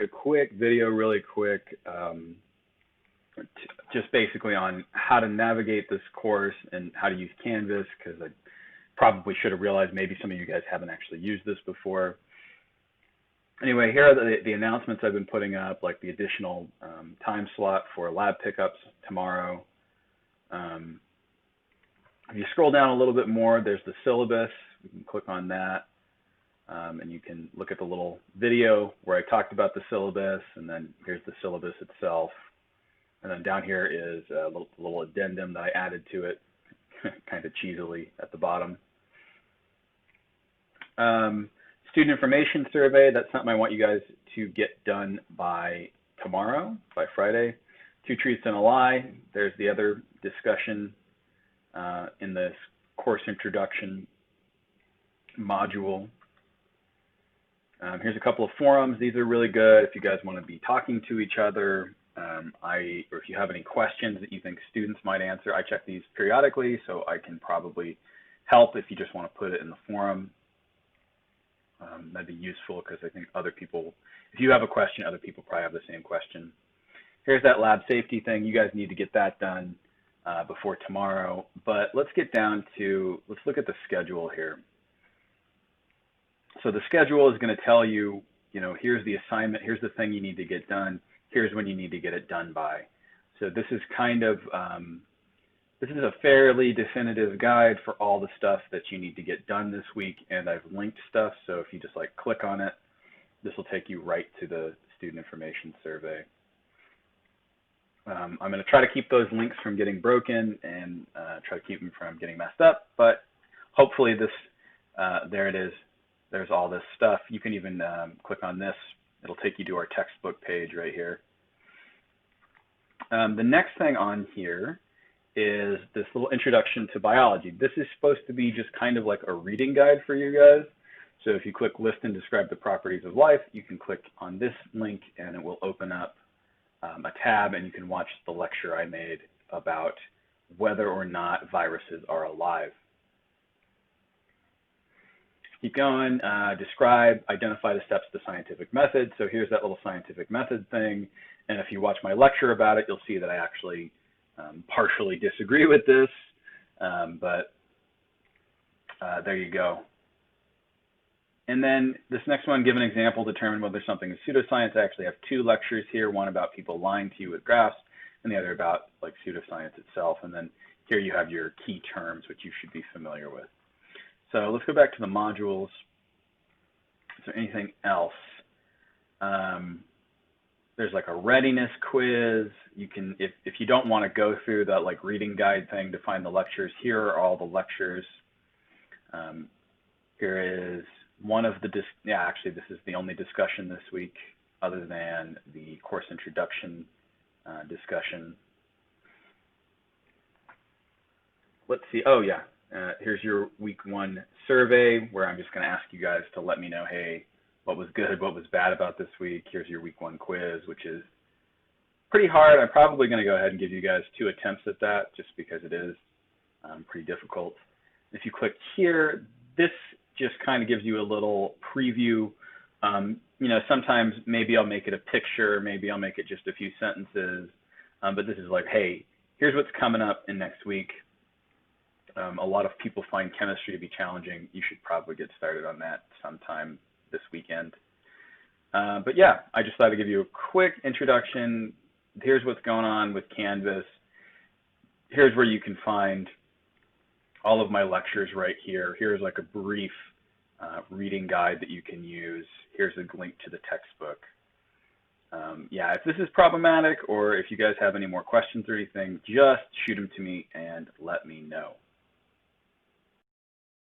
a quick video, really quick, just basically on how to navigate this course and how to use Canvas, because I probably should have realized maybe some of you guys haven't actually used this before. Anyway, here are the announcements I've been putting up, like the additional time slot for lab pickups tomorrow. If you scroll down a little bit more, there's the syllabus. You can click on that, and you can look at the little video where I talked about the syllabus, and then here's the syllabus itself. And then down here is a little addendum that I added to it, kind of cheesily at the bottom. Student information survey, that's something I want you guys to get done by tomorrow, by Friday. Two truths and a lie, there's the other discussion in this course introduction module. Here's a couple of forums. These are really good if you guys want to be talking to each other, or if you have any questions that you think students might answer. I check these periodically, so I can probably help if you just want to put it in the forum. That'd be useful because I think other people, if you have a question, other people probably have the same question. Here's that lab safety thing. You guys need to get that done before tomorrow. But let's get down to, let's look at the schedule here. So the schedule is going to tell you, here's the assignment, here's the thing you need to get done, here's when you need to get it done by. So this is kind of, this is a fairly definitive guide for all the stuff that you need to get done this week, and I've linked stuff, so if you just click on it, this will take you right to the student information survey. I'm going to try to keep those links from getting broken and try to keep them from getting messed up, but hopefully this, there it is. There's all this stuff. You can even click on this. It'll take you to our textbook page right here. The next thing on here is this little introduction to biology. This is supposed to be just kind of like a reading guide for you guys. So if you click list and describe the properties of life, you can click on this link and it will open up a tab, and you can watch the lecture I made about whether or not viruses are alive. Keep going, describe, identify the steps to scientific method. So here's that little scientific method thing. And if you watch my lecture about it, you'll see that I actually partially disagree with this, but there you go. And then this next one, give an example, determine whether something is pseudoscience. I actually have two lectures here, one about people lying to you with graphs, and the other about pseudoscience itself. And then here you have your key terms, which you should be familiar with. So let's go back to the modules. Is there anything else? There's a readiness quiz. You can, if you don't want to go through that reading guide thing to find the lectures, here are all the lectures. Here is one of the, actually this is the only discussion this week other than the course introduction discussion. Let's see, oh yeah, here's your week 1 survey where I'm just going to ask you guys to let me know, hey, what was good, what was bad about this week. Here's your week 1 quiz, which is pretty hard. I'm probably going to go ahead and give you guys 2 attempts at that just because it is pretty difficult. If you click here, this just kind of gives you a little preview. Sometimes maybe I'll make it a picture, maybe I'll make it just a few sentences, but this is hey, here's what's coming up in next week. A lot of people find chemistry to be challenging. You should probably get started on that sometime this weekend. But yeah, I just thought I'd give you a quick introduction. Here's what's going on with Canvas. Here's where you can find all of my lectures right here. Here's a brief reading guide that you can use. Here's a link to the textbook. Yeah, if this is problematic or if you guys have any more questions or anything, just shoot them to me and let me know.